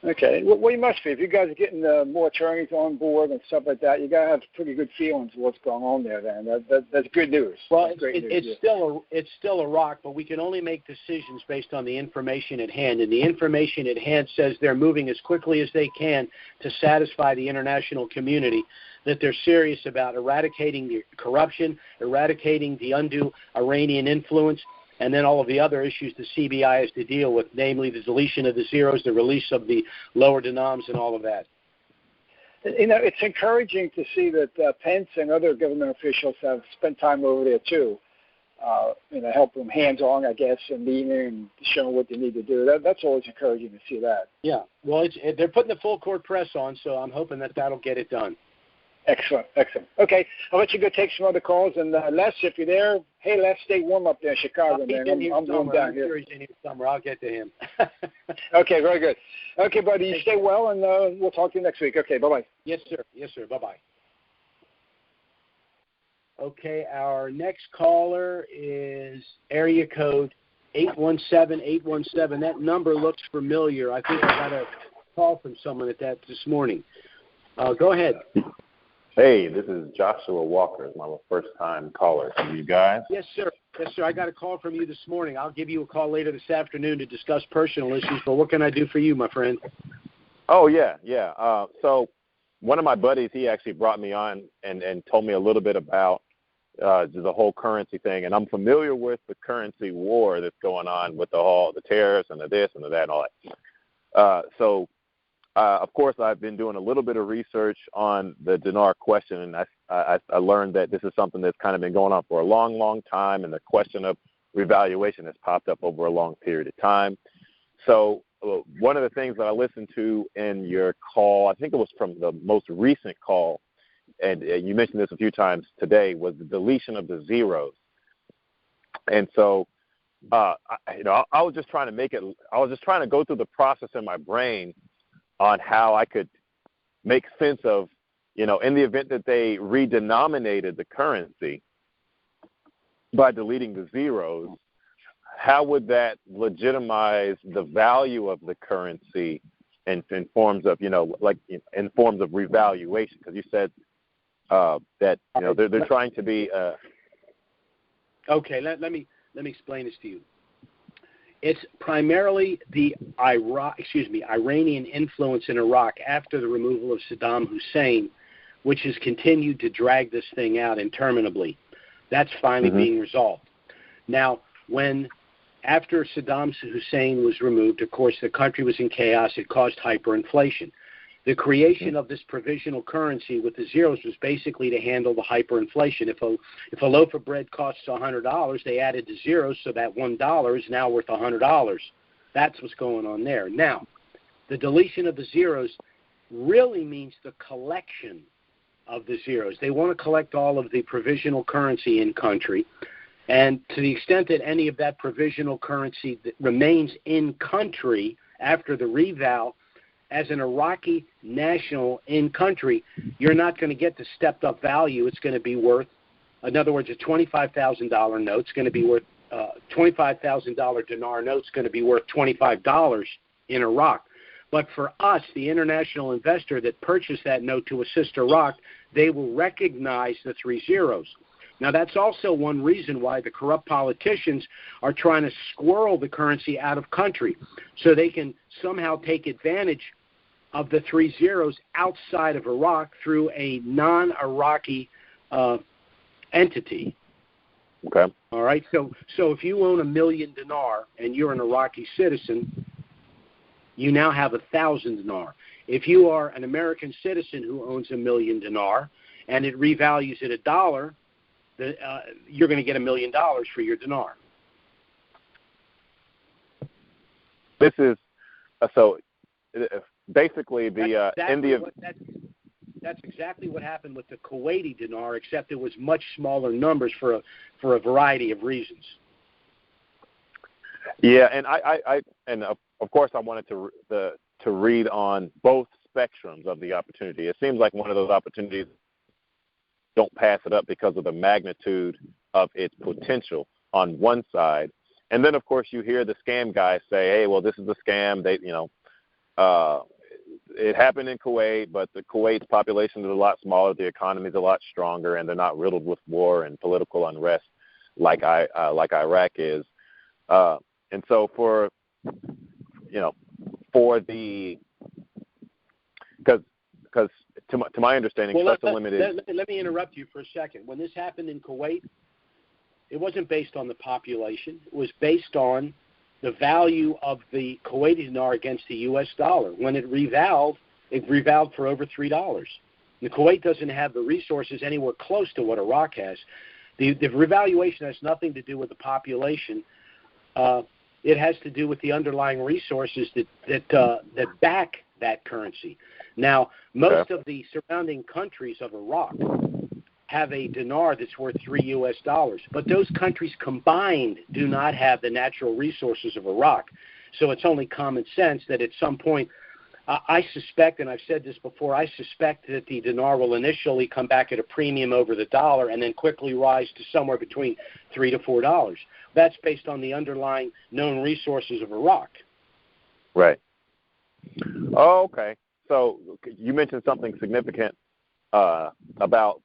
Okay. Well, you must be. If you guys are getting more attorneys on board and stuff like that, you got to have pretty good feelings of what's going on there, then. That's good news. Well, it's still Iraq, but we can only make decisions based on the information at hand. And the information at hand says they're moving as quickly as they can to satisfy the international community that they're serious about eradicating the corruption, eradicating the undue Iranian influence, and then all of the other issues the CBI has to deal with, namely the deletion of the zeros, the release of the lower denoms, and all of that. It's encouraging to see that Pence and other government officials have spent time over there, too, helping them hands-on, I guess, and meeting and showing what they need to do. That's always encouraging to see that. Yeah. Well, they're putting the full-court press on, so I'm hoping that'll get it done. Excellent. Okay, I'll let you go take some other calls. And Les, if you're there, hey, Les, stay warm up there in Chicago, man. I'm going down here. He's in here somewhere. I'll get to him. Okay, very good. Okay, buddy, you stay well, and we'll talk to you next week. Okay, bye-bye. Yes, sir. Bye-bye. Okay, our next caller is area code 817-817. That number looks familiar. I think I got a call from someone at that this morning. Go ahead. Hey, this is Joshua Walker. I'm a first-time caller to you guys. Yes, sir. I got a call from you this morning. I'll give you a call later this afternoon to discuss personal issues, but what can I do for you, my friend? Oh, yeah. So one of my buddies, he actually brought me on and told me a little bit about the whole currency thing, and I'm familiar with the currency war that's going on with the tariffs and the this and the that and all that. Of course, I've been doing a little bit of research on the Dinar question, and I learned that this is something that's kind of been going on for a long, long time, and the question of revaluation has popped up over a long period of time. So one of the things that I listened to in your call, I think it was from the most recent call, and you mentioned this a few times today, was the deletion of the zeros. And so, I was just trying to go through the process in my brain on how I could make sense of, in the event that they redenominated the currency by deleting the zeros, how would that legitimize the value of the currency in forms of, in forms of revaluation? Because you said that, they're trying to be. Okay, let me explain this to you. It's primarily the Iranian influence in Iraq after the removal of Saddam Hussein, which has continued to drag this thing out interminably. That's finally being resolved. Now, after Saddam Hussein was removed, of course, the country was in chaos. It caused hyperinflation. The creation of this provisional currency with the zeros was basically to handle the hyperinflation. If a loaf of bread costs $100, they added the zeros, so that $1 is now worth $100. That's what's going on there. Now, the deletion of the zeros really means the collection of the zeros. They want to collect all of the provisional currency in country, and to the extent that any of that provisional currency that remains in country after the reval, as an Iraqi national in country, you're not going to get the stepped up value. It's going to be worth, in other words, a $25,000 note's going to be worth, $25,000 dinar note's going to be worth $25 in Iraq. But for us, the international investor that purchased that note to assist Iraq, they will recognize the 3 zeros. Now, that's also one reason why the corrupt politicians are trying to squirrel the currency out of country so they can somehow take advantage of the 3 zeros outside of Iraq through a non-Iraqi entity. Okay. All right. So if you own $1 million dinar and you're an Iraqi citizen, you now have 1,000 dinar. If you are an American citizen who owns $1 million dinar and it revalues at $1, you're going to get $1 million for your dinar. This is so basically that's exactly what happened with the Kuwaiti dinar, except it was much smaller numbers for a variety of reasons. Yeah, and I of course I wanted to read on both spectrums of the opportunity. It seems like one of those opportunities, don't pass it up because of the magnitude of its potential on one side. And then, of course, you hear the scam guys say, hey, well, this is a scam. It happened in Kuwait, but the Kuwait's population is a lot smaller. The economy is a lot stronger, and they're not riddled with war and political unrest like Iraq is. And so because to my understanding, Trust Unlimited. Let me interrupt you for a second. When this happened in Kuwait, it wasn't based on the population. It was based on the value of the Kuwaiti dinar against the U.S. dollar. When it revalved for over $3. The Kuwait doesn't have the resources anywhere close to what Iraq has. The revaluation has nothing to do with the population. It has to do with the underlying resources that back that currency. Now, most of the surrounding countries of Iraq have a dinar that's worth $3, but those countries combined do not have the natural resources of Iraq. So it's only common sense that at some point, I suspect, and I've said this before, I suspect that the dinar will initially come back at a premium over the dollar and then quickly rise to somewhere between $3 to $4. That's based on the underlying known resources of Iraq. Right. Oh, okay. So you mentioned something significant about,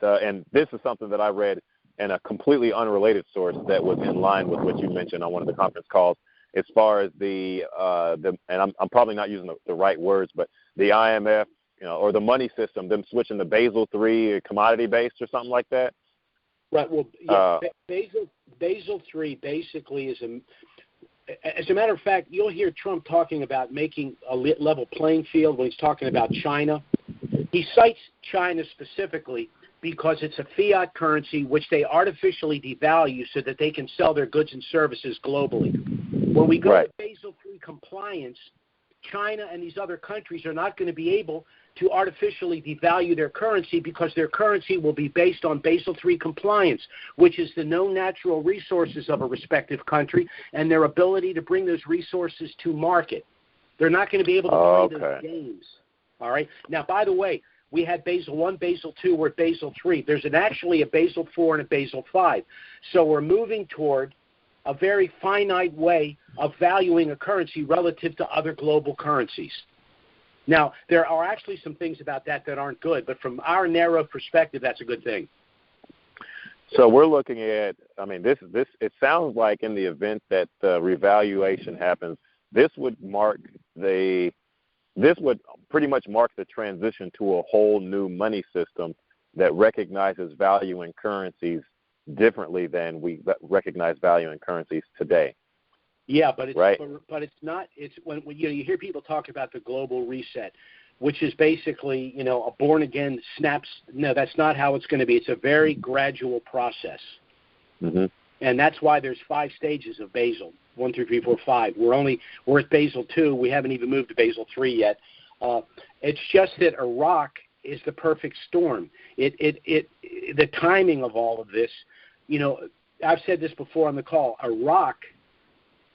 and this is something that I read in a completely unrelated source that was in line with what you mentioned on one of the conference calls, as far as and I'm probably not using the right words, but the IMF, or the money system, them switching to Basel III, commodity based or something like that. Right. Well, yeah, Basel III basically is as a matter of fact, you'll hear Trump talking about making a level playing field when he's talking about China. He cites China specifically because it's a fiat currency which they artificially devalue so that they can sell their goods and services globally. When we go to Basel III compliance, China and these other countries are not going to be able to artificially devalue their currency because their currency will be based on Basel III compliance, which is the known natural resources of a respective country and their ability to bring those resources to market. They're not going to be able to play those games. All right. Now, by the way, we had Basel I, Basel II, we're at Basel III. There's actually a Basel IV and a Basel V. So we're moving toward a very finite way of valuing a currency relative to other global currencies. Now, there are actually some things about that aren't good, but from our narrow perspective, that's a good thing. So we're looking at, this. It sounds like in the event that the revaluation happens, this would pretty much mark the transition to a whole new money system that recognizes value in currencies differently than we recognize value in currencies today. Yeah, but it's right. But it's not. It's when you hear people talk about the global reset, which is basically a born again snaps. No, that's not how it's going to be. It's a very gradual process, and that's why there's 5 stages of Basel: 1, 2, 3, 4, 5. We're at Basel II. We haven't even moved to Basel III yet. It's just that Iraq is the perfect storm. The timing of all of this. I've said this before on the call. Iraq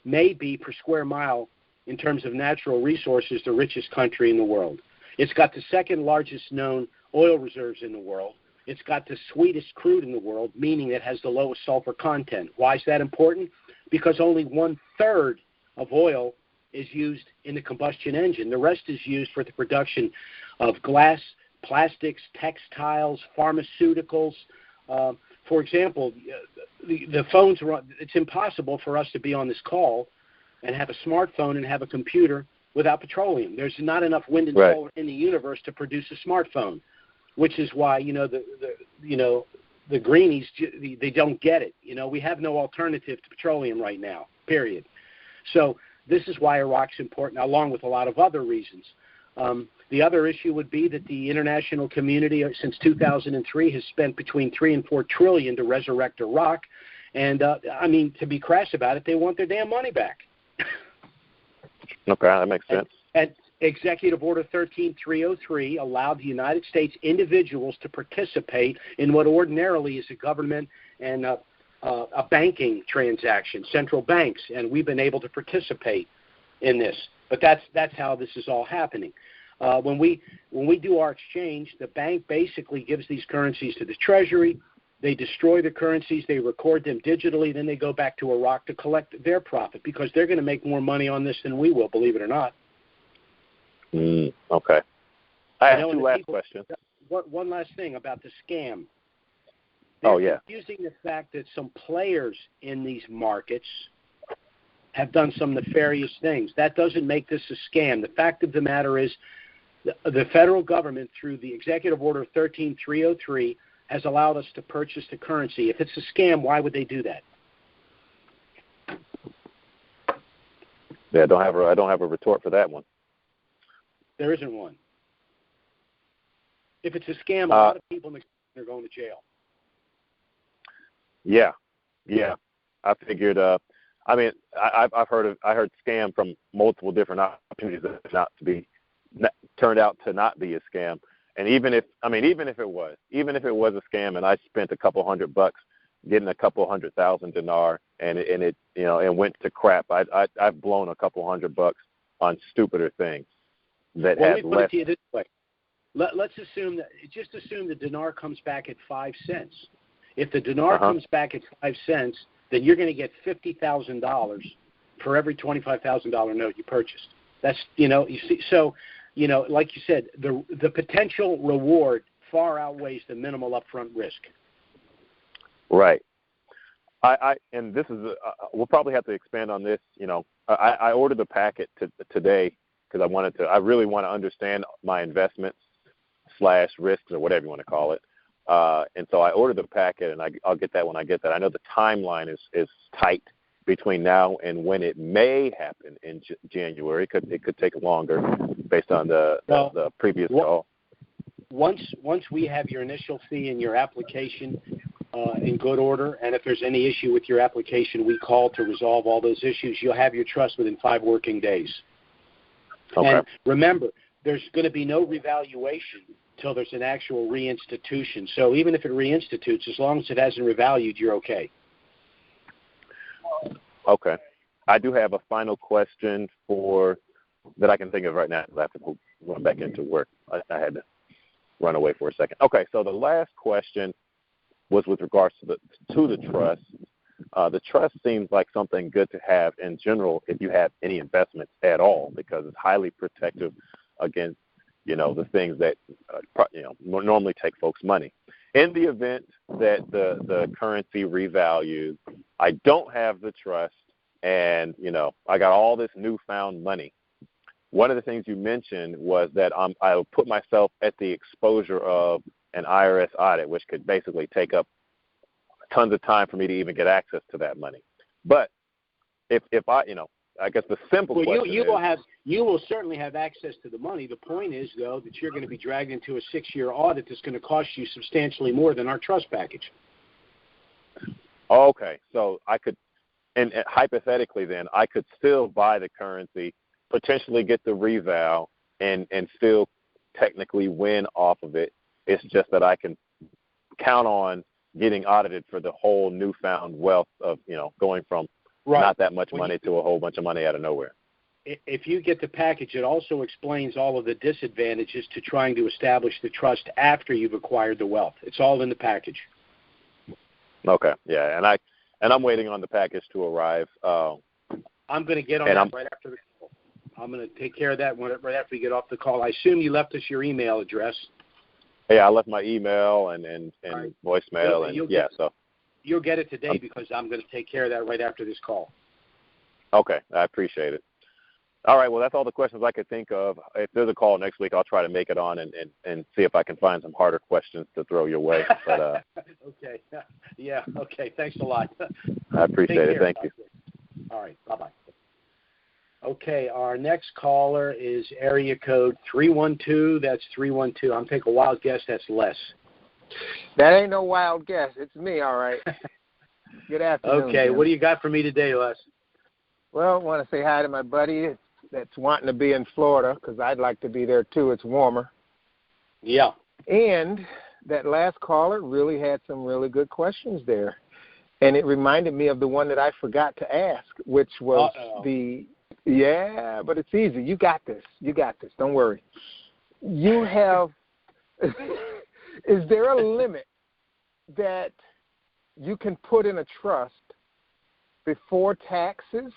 may be per square mile in terms of natural resources the richest country in the world. It's got the second largest known oil reserves in the world. It's got the sweetest crude in the world, meaning it has the lowest sulfur content. Why is that important? Because only 1/3 of oil is used in the combustion engine. The rest is used for the production of glass, plastics, textiles, pharmaceuticals. For example, the phones it's impossible for us to be on this call and have a smartphone and have a computer without petroleum. There's not enough wind and solar in the universe to produce a smartphone, which is why the greenies, they don't get it. We have no alternative to petroleum right now. Period. So this is why Iraq's important, along with a lot of other reasons. The other issue would be that the international community since 2003 has spent between $3 and $4 trillion to resurrect Iraq. And, to be crass about it, they want their damn money back. Okay, that makes sense. And Executive Order 13303 allowed the United States individuals to participate in what ordinarily is a government and a banking transaction, central banks, and we've been able to participate in this. But that's how this is all happening. When we do our exchange, the bank basically gives these currencies to the Treasury. They destroy the currencies, they record them digitally, then they go back to Iraq to collect their profit because they're going to make more money on this than we will, believe it or not. Okay. I have two last questions. One last thing about the scam. They're using the fact that some players in these markets have done some nefarious things. That doesn't make this a scam. The fact of the matter is the federal government, through the Executive Order 13303, has allowed us to purchase the currency. If it's a scam, why would they do that? Yeah, I don't have a retort for that one. There isn't one. If it's a scam, a lot of people are going to jail. Yeah. I figured. I heard scam from multiple different opportunities that turned out to not be a scam. And even if it was a scam, and I spent a couple $100 getting a couple 100,000 dinar, and it went to crap. I've blown a couple $100 on stupider things that had less. Let me put it to you this way. Let's assume the dinar comes back at 5 cents. If the dinar comes back at 5 cents, then you're going to get $50,000 for every $25,000 note you purchased. That's you see. So, like you said, the potential reward far outweighs the minimal upfront risk. Right. And this is we'll probably have to expand on this. I ordered a packet today because I really want to understand my investments / risks or whatever you want to call it. And so I ordered the packet, and I'll get that when I get that. I know the timeline is tight between now and when it may happen in January. It could take longer based on the previous call. Once we have your initial fee and your application in good order, and if there's any issue with your application, we call to resolve all those issues. You'll have your trust within 5 working days. Okay. And remember, there's going to be no revaluation until there's an actual reinstitution. So even if it reinstitutes, as long as it hasn't revalued, you're okay. Okay. I do have a final question that I can think of right now. I have to run back into work. I had to run away for a second. Okay, so the last question was with regards to the trust. The trust seems like something good to have in general if you have any investments at all, because it's highly protective against the things that normally take folks' money. In the event that the currency revalues, I don't have the trust, and I got all this newfound money. One of the things you mentioned was that I'll put myself at the exposure of an IRS audit, which could basically take up tons of time for me to even get access to that money. But if I guess the simple question you will certainly have access to the money. The point is, though, that you're going to be dragged into a 6-year audit that's going to cost you substantially more than our trust package. Okay, so I could, and hypothetically then, I could still buy the currency, potentially get the reval, and still technically win off of it. It's just that I can count on getting audited for the whole newfound wealth of, going from not that much money to a whole bunch of money out of nowhere. If you get the package, it also explains all of the disadvantages to trying to establish the trust after you've acquired the wealth. It's all in the package. Okay, yeah, and I'm waiting on the package to arrive. I'm going to get on that right after the call. I'm going to take care of that right after we get off the call. I assume you left us your email address. Yeah, I left my email and right. Voicemail, so you'll get it today because I'm going to take care of that right after this call. Okay, I appreciate it. All right, well, that's all the questions I could think of. If there's a call next week, I'll try to make it on and see if I can find some harder questions to throw your way. But okay, yeah, okay. Thanks a lot. I appreciate it. Thank you. All right, bye-bye. Okay, our next caller is area code 312. That's 312. I'm taking a wild guess. That's Les. That ain't no wild guess. It's me, all right. Good afternoon. Okay, Jim. what do you got for me today, Les? Well, I want to say hi to my buddy that's wanting to be in Florida because I'd like to be there too. It's warmer. Yeah. And that last caller really had some really good questions there. And it reminded me of the one that I forgot to ask, which was but it's easy. You got this. Don't worry. You have, is there a limit that you can put in a trust before taxes,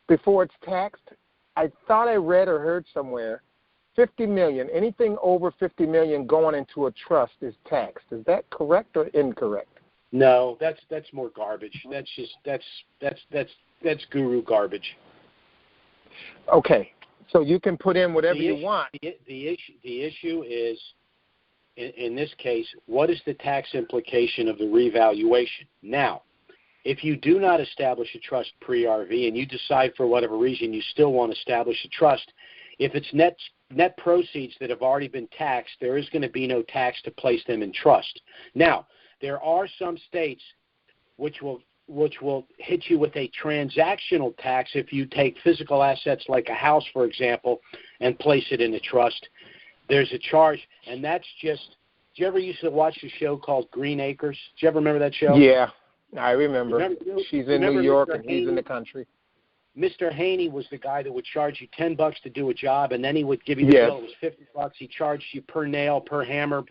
before it's taxed? I thought I read or heard somewhere $50 million, anything over $50 million going into a trust is taxed. Is that correct or incorrect? No, that's more garbage. That's guru garbage. Okay, so you can put in whatever you want. The issue is, in this case, what is the tax implication of the revaluation? Now, if you do not establish a trust pre-RV and you decide for whatever reason you still want to establish a trust, if it's net proceeds that have already been taxed, there is going to be no tax to place them in trust. Now, there are some states which will hit you with a transactional tax if you take physical assets like a house, for example, and place it in a trust. There's a charge, and that's just – did you ever used to watch a show called Green Acres? Did you ever remember that show? Yeah, I remember. She's in New York and he's in the country. Mr. Haney was the guy that would charge you $10 to do a job, and then he would give you the bill. It was $50. He charged you per nail, per hammer.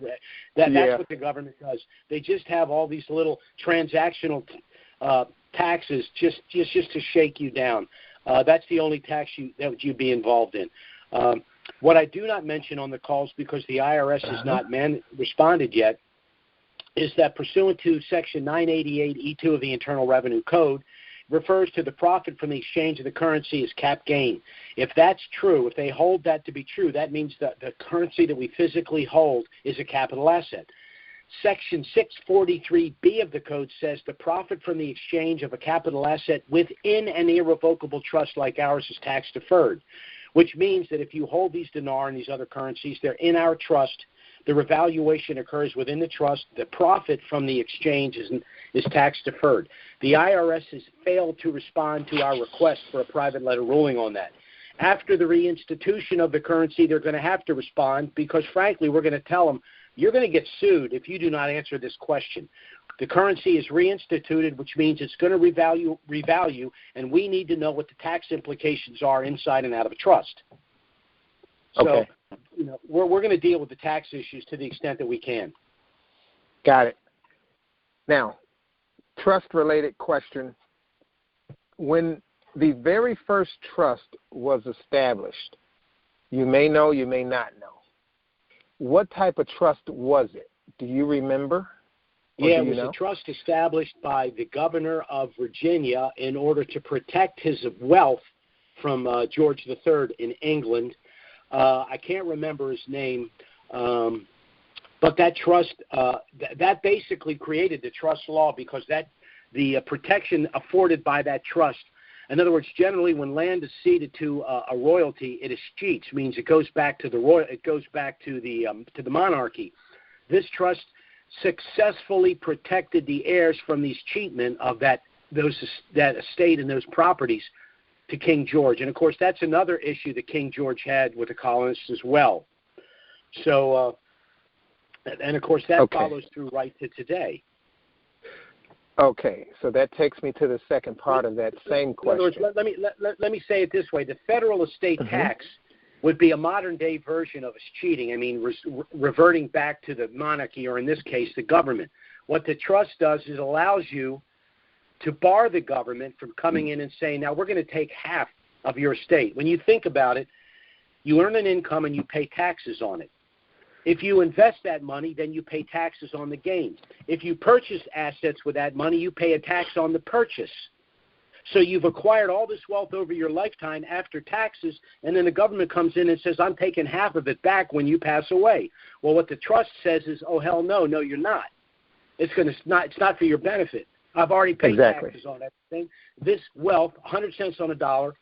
That's what the government does. They just have all these little transactional taxes just to shake you down. That's the only tax that you'd be involved in. What I do not mention on the calls, because the IRS has not responded yet, is that pursuant to Section 988E2 of the Internal Revenue Code, refers to the profit from the exchange of the currency as cap gain. If that's true, if they hold that to be true, that means that the currency that we physically hold is a capital asset. Section 643B of the code says the profit from the exchange of a capital asset within an irrevocable trust like ours is tax deferred, which means that if you hold these dinar and these other currencies, they're in our trust. The revaluation occurs within the trust. The profit from the exchange is tax deferred. The IRS has failed to respond to our request for a private letter ruling on that. After the reinstitution of the currency, they're going to have to respond because, frankly, we're going to tell them, you're going to get sued if you do not answer this question. The currency is reinstituted, which means it's going to revalue, and we need to know what the tax implications are inside and out of a trust. Okay. So, we're going to deal with the tax issues to the extent that we can. Got it. Now, trust-related question. When the very first trust was established, you may know, you may not know, what type of trust was it? Do you remember? Yeah, it was a trust established by the governor of Virginia in order to protect his wealth from George III in England. I can't remember his name, but that trust, that basically created the trust law because the protection afforded by that trust. In other words, generally when land is ceded to a royalty, it escheats, means it goes back to the monarchy. This trust successfully protected the heirs from the escheatment of that estate and those properties to King George. And, of course, that's another issue that King George had with the colonists as well. So, and, of course, that follows through right to today. Okay, so that takes me to the second part of that same question. Let me say it this way. The federal estate tax would be a modern-day version of escheating. I mean, reverting back to the monarchy, or in this case, the government. What the trust does is allows you to bar the government from coming in and saying, now we're going to take half of your estate. When you think about it, you earn an income and you pay taxes on it. If you invest that money, then you pay taxes on the gain. If you purchase assets with that money, you pay a tax on the purchase. So you've acquired all this wealth over your lifetime after taxes, and then the government comes in and says, I'm taking half of it back when you pass away. Well, what the trust says is, oh, hell no, you're not. It's not for your benefit. I've already paid taxes on everything. This wealth, 100 cents on a dollar,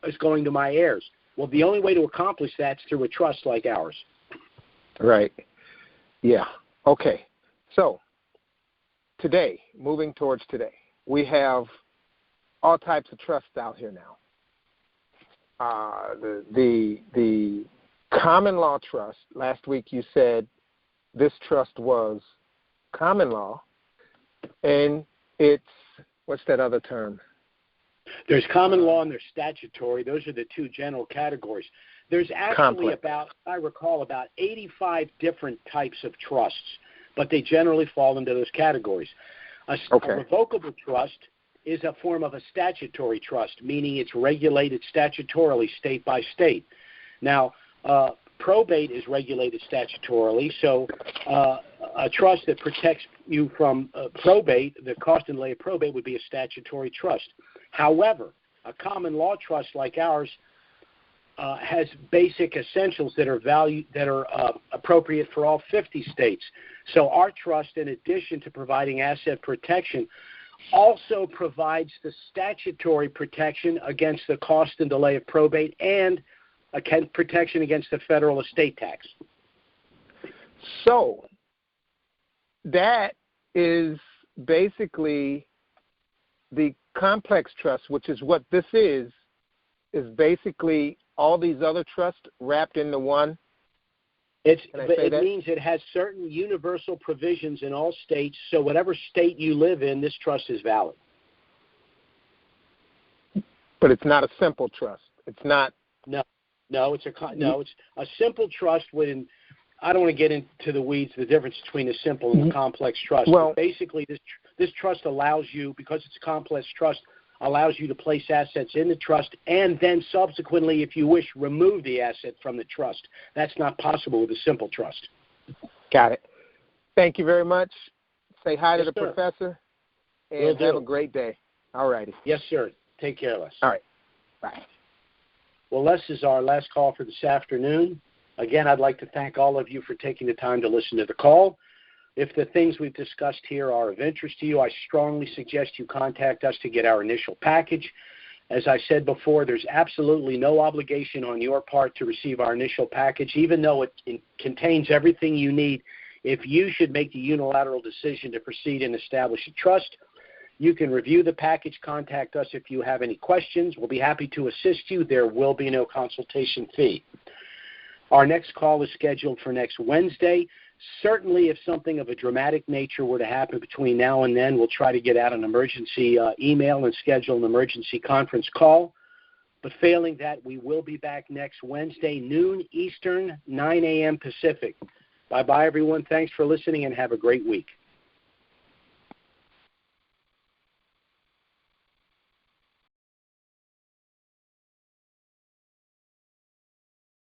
is going to my heirs. Well, the only way to accomplish that is through a trust like ours. Right. Yeah. Okay. So today, moving towards today, we have all types of trusts out here now. The common law trust, last week you said this trust was common law, and it's, what's that other term? There's common law and there's statutory. Those are the two general categories. There's actually about 85 different types of trusts, but they generally fall into those categories. A revocable trust is a form of a statutory trust, meaning it's regulated statutorily state by state. Now, probate is regulated statutorily, so a trust that protects you from probate, the cost and delay of probate, would be a statutory trust. However, a common law trust like ours has basic essentials that are appropriate for all 50 states. So our trust, in addition to providing asset protection, also provides the statutory protection against the cost and delay of probate and protection against the federal estate tax. So that is basically the complex trust, which is what this is basically all these other trusts wrapped into one. It means it has certain universal provisions in all states, so whatever state you live in, this trust is valid. But it's not a simple trust. It's not. No, it's a simple trust. I don't want to get into the weeds, the difference between a simple and a complex trust. Well, but basically, this trust allows you, because it's a complex trust, allows you to place assets in the trust and then subsequently, if you wish, remove the asset from the trust. That's not possible with a simple trust. Got it. Thank you very much. Say hi to the sir. Professor, and have a great day. All righty. Yes, sir. Take care, Les. All right. Bye. Well, Les is our last call for this afternoon. Again, I'd like to thank all of you for taking the time to listen to the call. If the things we've discussed here are of interest to you, I strongly suggest you contact us to get our initial package. As I said before, there's absolutely no obligation on your part to receive our initial package, even though it contains everything you need. If you should make the unilateral decision to proceed and establish a trust, you can review the package, contact us if you have any questions. We'll be happy to assist you. There will be no consultation fee. Our next call is scheduled for next Wednesday. Certainly, if something of a dramatic nature were to happen between now and then, we'll try to get out an emergency email and schedule an emergency conference call. But failing that, we will be back next Wednesday, noon Eastern, 9 a.m. Pacific. Bye-bye, everyone. Thanks for listening, and have a great week.